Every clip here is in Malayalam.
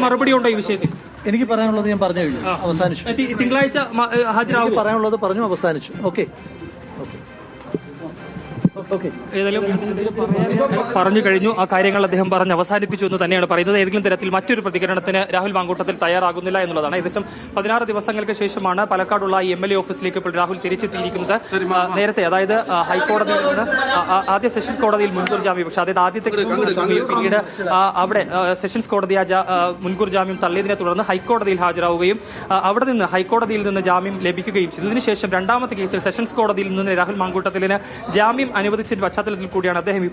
മറുപടി ഉണ്ടോ ഈ വിഷയത്തിൽ? എനിക്ക് പറയാനുള്ളത് ഞാൻ പറഞ്ഞു കഴിഞ്ഞു, അവസാനിച്ചു. തിങ്കളാഴ്ച ഹാജരാകും. പറയാനുള്ളത് പറഞ്ഞു, അവസാനിച്ചു. ഓക്കെ. ഏതായാലും പറഞ്ഞു കഴിഞ്ഞു. ആ കാര്യങ്ങൾ അദ്ദേഹം പറഞ്ഞ് അവസാനിപ്പിച്ചു എന്ന് തന്നെയാണ് പറയുന്നത്. ഏതെങ്കിലും തരത്തിൽ മറ്റൊരു പ്രതികരണത്തിന് രാഹുൽ മാങ്കൂട്ടത്തിൽ തയ്യാറാകുന്നില്ല എന്നുള്ളതാണ്. ഏകദേശം 16 ദിവസങ്ങൾക്ക് ശേഷമാണ് പാലക്കാടുള്ള MLA ഓഫീസിലേക്ക് ഇപ്പോൾ രാഹുൽ തിരിച്ചെത്തിയിരിക്കുന്നത്. നേരത്തെ, അതായത് ഹൈക്കോടതിയിൽ നിന്ന് ആദ്യ സെഷൻസ് കോടതിയിൽ മുൻകൂർ ജാമ്യം, പക്ഷേ അതായത് ആദ്യത്തെ പിന്നീട് അവിടെ സെഷൻസ് കോടതി മുൻകൂർ ജാമ്യം തള്ളിയതിനെ തുടർന്ന് ഹൈക്കോടതിയിൽ ഹാജരാവുകയും അവിടെ നിന്ന് ഹൈക്കോടതിയിൽ നിന്ന് ജാമ്യം ലഭിക്കുകയും ചെയ്തു. ഇതിനുശേഷം രണ്ടാമത്തെ കേസിൽ സെഷൻസ് കോടതിയിൽ നിന്ന് രാഹുൽ മാങ്കൂട്ടത്തിന് ജാമ്യം അനുവദിച്ചതിന്റെ പശ്ചാത്തലത്തിൽ കൂടിയാണ് അദ്ദേഹം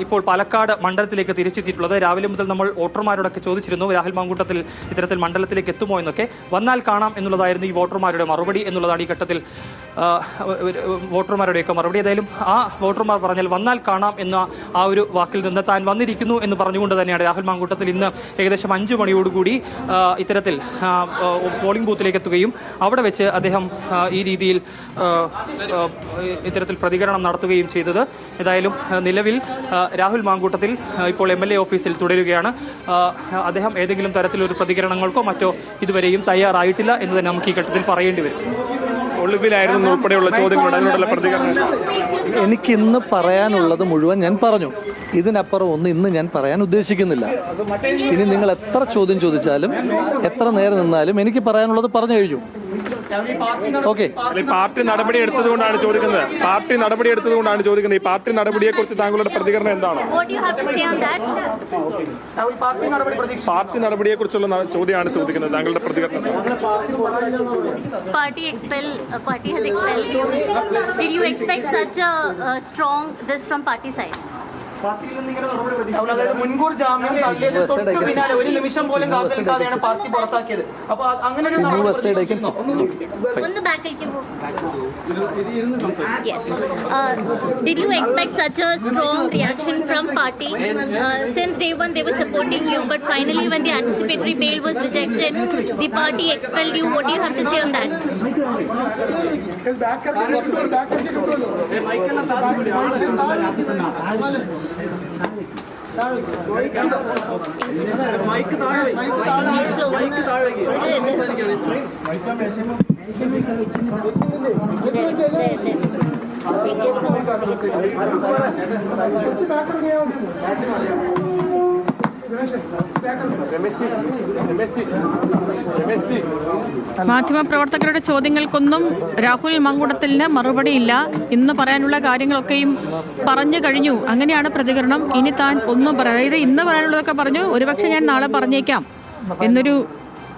ഇപ്പോൾ പാലക്കാട് മണ്ഡലത്തിലേക്ക് തിരിച്ചെത്തിയിട്ടുള്ളത്. രാവിലെ മുതൽ നമ്മൾ വോട്ടർമാരോടൊക്കെ ചോദിച്ചിരുന്നു രാഹുൽ മാങ്കൂട്ടത്തിൽ ഇത്തരത്തിൽ മണ്ഡലത്തിലേക്ക് എത്തുമോ എന്നൊക്കെ. വന്നാൽ കാണാം എന്നുള്ളതായിരുന്നു ഈ വോട്ടർമാരുടെ മറുപടി എന്നുള്ളതാണ് ഈ ഘട്ടത്തിൽ വോട്ടർമാരുടെയൊക്കെ മറുപടി. ഏതായാലും ആ വോട്ടർമാർ പറഞ്ഞാൽ വന്നാൽ കാണാം എന്ന ആ ഒരു വാക്കിൽ നിന്ന് താൻ വന്നിരിക്കുന്നു എന്ന് പറഞ്ഞുകൊണ്ട് തന്നെയാണ് രാഹുൽ മാങ്കൂട്ടത്തിൽ ഇന്ന് ഏകദേശം 5 മണിയോടുകൂടി ഇത്തരത്തിൽ പോളിംഗ് ബൂത്തിലേക്ക് എത്തുകയും അവിടെ വെച്ച് അദ്ദേഹം ഈ രീതിയിൽ ഇത്തരത്തിൽ പ്രതികരണം നടത്തുകയും ചെയ്തത്. ഏതായാലും നിലവിൽ രാഹുൽ മാങ്കൂട്ടത്തിൽ ഇപ്പോൾ MLA ഓഫീസിൽ തുടരുകയാണ്. അദ്ദേഹം ഏതെങ്കിലും തരത്തിലൊരു പ്രതികരണങ്ങൾക്കോ മറ്റോ ഇതുവരെയും തയ്യാറായിട്ടില്ല എന്ന് തന്നെ നമുക്ക് ഈ ഘട്ടത്തിൽ പറയേണ്ടി വരും. ഒളിവിലായിരുന്നു ഉൾപ്പെടെയുള്ള ചോദ്യങ്ങളുടെ അതിനോടുള്ള പ്രതികരണം. എനിക്കിന്ന് പറയാനുള്ളത് മുഴുവൻ ഞാൻ പറഞ്ഞു. ഇതിനപ്പുറം ഒന്നും ഇന്ന് ഞാൻ പറയാൻ ഉദ്ദേശിക്കുന്നില്ല. ഇനി നിങ്ങൾ എത്ര ചോദ്യം ചോദിച്ചാലും എത്ര നേരം നിന്നാലും എനിക്ക് പറയാനുള്ളത് പറഞ്ഞു കഴിഞ്ഞു. ഓക്കെ. പാർട്ടി നടപടി എടുത്തതുകൊണ്ടാണ് ചോദിക്കുന്നത്. ഈ പാർട്ടി നടപടിയെ കുറിച്ച് താങ്കളുടെ പ്രതികരണം എന്താണ്? പാർട്ടി നടപടിയെ കുറിച്ചുള്ള ചോദ്യമാണ് ചോദിക്കുന്നത്. താങ്കളുടെ പ്രതികരണം. Party has expelled you. Did you expect such a strong this from party side? മുൻകൂർ ജാമ്യം തള്ളിയത് തൊട്ട് പിന്നാലെ ഒരു നിമിഷം പോലും കാത്തിരിക്കാതെയാണ് പാർട്ടി പുറത്താക്കിയത്. അപ്പൊ അങ്ങനെ ഒരു Did you expect such a strong reaction from party? Since day one they were supporting you, but finally when the anticipatory bail was rejected, the party expelled you. What do you have to say on that? മാധ്യമപ്രവർത്തകരുടെ ചോദ്യങ്ങൾക്കൊന്നും രാഹുൽ മാങ്കൂട്ടത്തിന് മറുപടിയില്ല. ഇന്ന് പറയാനുള്ള കാര്യങ്ങളൊക്കെയും പറഞ്ഞു കഴിഞ്ഞു. അങ്ങനെയാണ് പ്രതികരണം. ഇനി താൻ ഒന്നും പറയാം. അതായത് ഇന്ന് പറയാനുള്ളതൊക്കെ പറഞ്ഞു. ഒരുപക്ഷെ ഞാൻ നാളെ പറഞ്ഞേക്കാം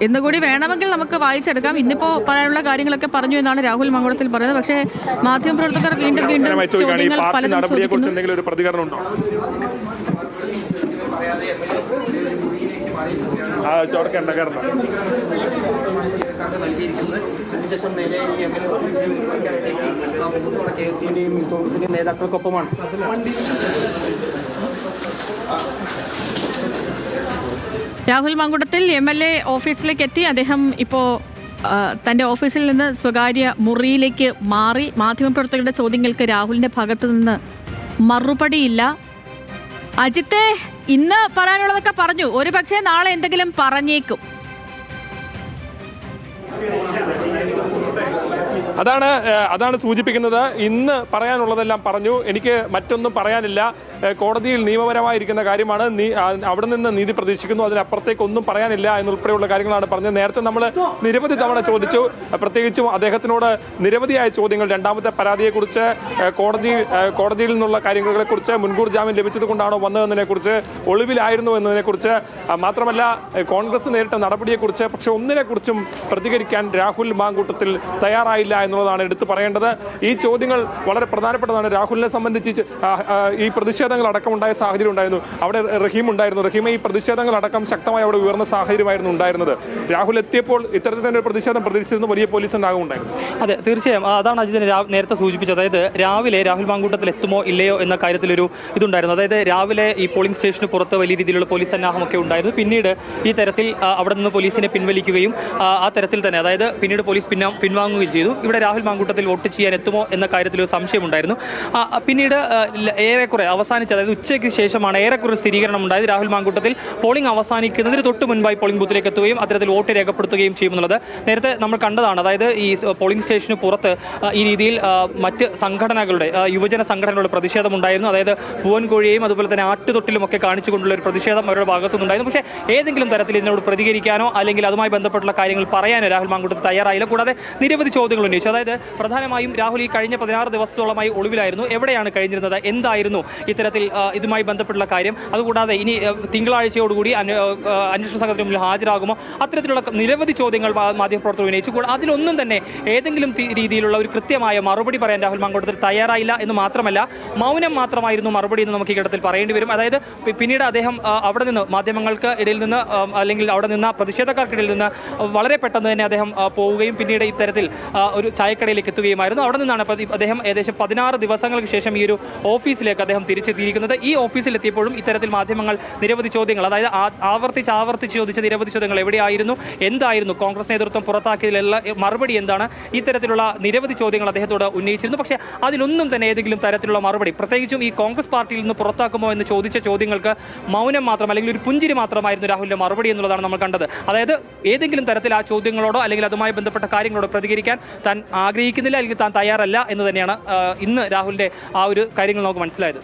എന്നുകൂടി വേണമെങ്കിൽ നമുക്ക് വായിച്ചെടുക്കാം. ഇന്നിപ്പോ പറയാനുള്ള കാര്യങ്ങളൊക്കെ പറഞ്ഞു എന്നാണ് രാഹുൽ മാങ്കൂട്ടത്തിൽ പറയുന്നത്. പക്ഷേ മാധ്യമപ്രവർത്തകർ വീണ്ടും ചോദ്യങ്ങൾ പലതും ചോദിക്കുന്നു. നേതാക്കൾക്കൊപ്പമാണ്. രാഹുൽ മാങ്കൂട്ടത്തിൽ MLA ഓഫീസിലേക്ക് എത്തി. അദ്ദേഹം ഇപ്പോൾ തൻ്റെ ഓഫീസിൽ നിന്ന് സ്വകാര്യ മുറിയിലേക്ക് മാറി. മാധ്യമപ്രവർത്തകരുടെ ചോദ്യങ്ങൾക്ക് രാഹുലിൻ്റെ ഭാഗത്ത് നിന്ന് മറുപടിയില്ല. അജിത്തെ, ഇന്ന് പറയാനുള്ളതൊക്കെ പറഞ്ഞു. ഒരു പക്ഷേ നാളെ എന്തെങ്കിലും പറഞ്ഞേക്കും. അതാണ് സൂചിപ്പിക്കുന്നത്. ഇന്ന് പറയാനുള്ളതെല്ലാം പറഞ്ഞു. എനിക്ക് മറ്റൊന്നും പറയാനില്ല. കോടതിയിൽ നിയമപരമായിരിക്കുന്ന കാര്യമാണ്. അവിടെ നിന്ന് നീതി പ്രതീക്ഷിക്കുന്നു. അതിനപ്പുറത്തേക്കൊന്നും പറയാനില്ല എന്നുൾപ്പെടെയുള്ള കാര്യങ്ങളാണ് പറഞ്ഞത്. നേരത്തെ നമ്മൾ നിരവധി തവണ ചോദിച്ചു. പ്രത്യേകിച്ചും അദ്ദേഹത്തിനോട് നിരവധിയായ ചോദ്യങ്ങൾ, രണ്ടാമത്തെ പരാതിയെക്കുറിച്ച്, കോടതിയിൽ നിന്നുള്ള കാര്യങ്ങളെക്കുറിച്ച്, മുൻകൂർ ജാമ്യം ലഭിച്ചത് കൊണ്ടാണോ വന്നതെന്നതിനെക്കുറിച്ച്, ഒളിവിലായിരുന്നു എന്നതിനെക്കുറിച്ച്, മാത്രമല്ല കോൺഗ്രസ് നേരിട്ട നടപടിയെക്കുറിച്ച്. പക്ഷെ ഒന്നിനെക്കുറിച്ചും പ്രതികരിക്കാൻ രാഹുൽ മാങ്കൂട്ടത്തിൽ തയ്യാറായില്ല എന്നുള്ളതാണ് എടുത്തു പറയേണ്ടത്. ഈ ചോദ്യങ്ങൾ വളരെ പ്രധാനപ്പെട്ടതാണ്. രാഹുലിനെ സംബന്ധിച്ച് ഈ പ്രതിഷേധം പ്രതിഷേധങ്ങൾ അടക്കം ഉണ്ടായ സാഹചര്യം ഉണ്ടായിരുന്നു. അവിടെ റഹീം ഉണ്ടായിരുന്നു. റഹീം ഈ പ്രതിഷേധങ്ങളടക്കം ശക്തമായി അവിടെ ഉയർന്ന സാഹചര്യമായിരുന്നു ഉണ്ടായിരുന്നത്. രാഹുൽ എത്തിയപ്പോൾ ഇത്തരത്തിൽ തന്നെ ഒരു പ്രതിഷേധം പ്രതീക്ഷിച്ചിരുന്ന വലിയ പോലീസ് ഉണ്ടാകും ഉണ്ടായിരുന്നു. അതെ, തീർച്ചയായും അതാണ് അജിതിനെ നേരത്തെ സൂചിപ്പിച്ചത്. അതായത് രാവിലെ രാഹുൽ മാങ്കൂട്ടത്തിൽ എത്തുമോ ഇല്ലയോ എന്ന കാര്യത്തിലൊരു ഇതുണ്ടായിരുന്നു. അതായത് രാവിലെ ഈ പോളിംഗ് സ്റ്റേഷന് പുറത്ത് വലിയ രീതിയിലുള്ള പോലീസ് സന്നാഹമൊക്കെ ഉണ്ടായിരുന്നു. പിന്നീട് ഈ തരത്തിൽ അവിടെ നിന്ന് പോലീസിനെ പിൻവലിക്കുകയും ആ തരത്തിൽ തന്നെ അതായത് പിന്നീട് പോലീസ് പിൻവാങ്ങുകയും ചെയ്തു. ഇവിടെ രാഹുൽ മാങ്കൂട്ടത്തിൽ വോട്ട് ചെയ്യാൻ എത്തുമോ എന്ന കാര്യത്തിലൊരു സംശയമുണ്ടായിരുന്നു. പിന്നീട് ഏറെക്കുറെ അവസാനിച്ച് അതായത് ഉച്ചയ്ക്ക് ശേഷമാണ് ഏറെക്കുറെ സ്ഥിരീകരണം ഉണ്ടായത്. രാഹുൽ മാങ്കൂട്ടത്തിൽ പോളിംഗ് അവസാനിക്കുന്നതിന് തൊട്ട് മുൻപായി പോളിംഗ് ബൂത്തിലേക്ക് എത്തുകയും അത്തരത്തിൽ വോട്ട് രേഖപ്പെടുത്തുകയും ചെയ്യുമെന്നുള്ളത് നേരത്തെ നമ്മൾ കണ്ടതാണ്. അതായത് ഈ പോളിംഗ് സ്റ്റേഷന് പുറത്ത് ഈ രീതിയിൽ മറ്റ് സംഘടനകളുടെ യുവജന സംഘടനകളുടെ പ്രതിഷേധം ഉണ്ടായിരുന്നു. അതായത് പൂവൻകോഴിയെയും അതുപോലെ തന്നെ ആട്ടുതൊട്ടിലുമൊക്കെ കാണിച്ചുകൊണ്ടുള്ള ഒരു പ്രതിഷേധം അവരുടെ ഭാഗത്തുനിന്നുണ്ടായിരുന്നു. പക്ഷേ ഏതെങ്കിലും തരത്തിൽ ഇതിനോട് പ്രതികരിക്കാനോ അല്ലെങ്കിൽ അതുമായി ബന്ധപ്പെട്ടുള്ള കാര്യങ്ങൾ പറയാനോ രാഹുൽ മാങ്കൂട്ടത്തിൽ തയ്യാറായില്ല. കൂടാതെ നിരവധി ചോദ്യങ്ങൾ ഉന്നയിച്ചു. അതായത് പ്രധാനമായും രാഹുൽ ഈ കഴിഞ്ഞ 16 ദിവസത്തോളമായി ഒളിവിലായിരുന്നു. എവിടെയാണ് കഴിഞ്ഞിരുന്നത്, എന്തായിരുന്നു ഇത്തരത്തിൽ ഇതുമായി ബന്ധപ്പെട്ടുള്ള കാര്യം, അതുകൂടാതെ ഇനി തിങ്കളാഴ്ചയോടുകൂടി അന്വേഷണ സംഘത്തിന് മുന്നിൽ ഹാജരാകുമോ, അത്തരത്തിലുള്ള നിരവധി ചോദ്യങ്ങൾ മാധ്യമപ്രവർത്തകർ ഉന്നയിച്ചു. അതിലൊന്നും തന്നെ ഏതെങ്കിലും രീതിയിലുള്ള ഒരു കൃത്യമായ മറുപടി പറയാൻ രാഹുൽ മാങ്കൂട്ടത്തിൽ തയ്യാറായില്ല എന്ന് മാത്രമല്ല മൗനം മാത്രമായിരുന്നു മറുപടി എന്ന് നമുക്ക് ഈ ഘട്ടത്തിൽ പറയേണ്ടി വരും. അതായത് പിന്നീട് അദ്ദേഹം അവിടെ നിന്ന് മാധ്യമങ്ങൾക്ക് ഇടയിൽ നിന്ന് അല്ലെങ്കിൽ അവിടെ നിന്ന് പ്രതിഷേധക്കാർക്കിടയിൽ നിന്ന് വളരെ പെട്ടെന്ന് തന്നെ അദ്ദേഹം പോവുകയും പിന്നീട് ഇത്തരത്തിൽ ഒരു ചായക്കടയിലേക്ക് എത്തുകയുമായിരുന്നു. അവിടെ നിന്നാണ് അദ്ദേഹം ഏകദേശം 16 ദിവസങ്ങൾക്ക് ശേഷം ഈ ഒരു ഓഫീസിലേക്ക് അദ്ദേഹം തിരിച്ചെത്തിയിരിക്കുന്നത്. ഈ ഓഫീസിലെത്തിയപ്പോഴും ഇത്തരത്തിൽ മാധ്യമങ്ങൾ നിരവധി ചോദ്യങ്ങൾ, അതായത് ആവർത്തിച്ച് ചോദിച്ച നിരവധി ചോദ്യങ്ങൾ, എവിടെയായിരുന്നു, എന്തായിരുന്നു കോൺഗ്രസ് നേതൃത്വം പുറത്താക്കിയതിലുള്ള മറുപടി എന്താണ്, ഇത്തരത്തിലുള്ള നിരവധി ചോദ്യങ്ങൾ അദ്ദേഹത്തോട് ഉന്നയിച്ചിരുന്നു. പക്ഷേ അതിലൊന്നും തന്നെ ഏതെങ്കിലും തരത്തിലുള്ള മറുപടി, പ്രത്യേകിച്ചും ഈ കോൺഗ്രസ് പാർട്ടിയിൽ നിന്ന് പുറത്താക്കുമോ എന്ന് ചോദിച്ച ചോദ്യങ്ങൾക്ക് മൗനം മാത്രം അല്ലെങ്കിൽ ഒരു പുഞ്ചിരി മാത്രമായിരുന്നു രാഹുലിന്റെ മറുപടി എന്നുള്ളതാണ് നമ്മൾ കണ്ടത്. അതായത് ഏതെങ്കിലും തരത്തിൽ ആ ചോദ്യങ്ങളോടോ അല്ലെങ്കിൽ അതുമായി ബന്ധപ്പെട്ട കാര്യങ്ങളോടോ പ്രതികരിക്കാൻ താൻ ആഗ്രഹിക്കുന്നില്ല അല്ലെങ്കിൽ താൻ തയ്യാറല്ല എന്ന് തന്നെയാണ് ഇന്ന് രാഹുലിന്റെ ആ ഒരു കാര്യങ്ങൾ നമുക്ക് മനസ്സിലായത്.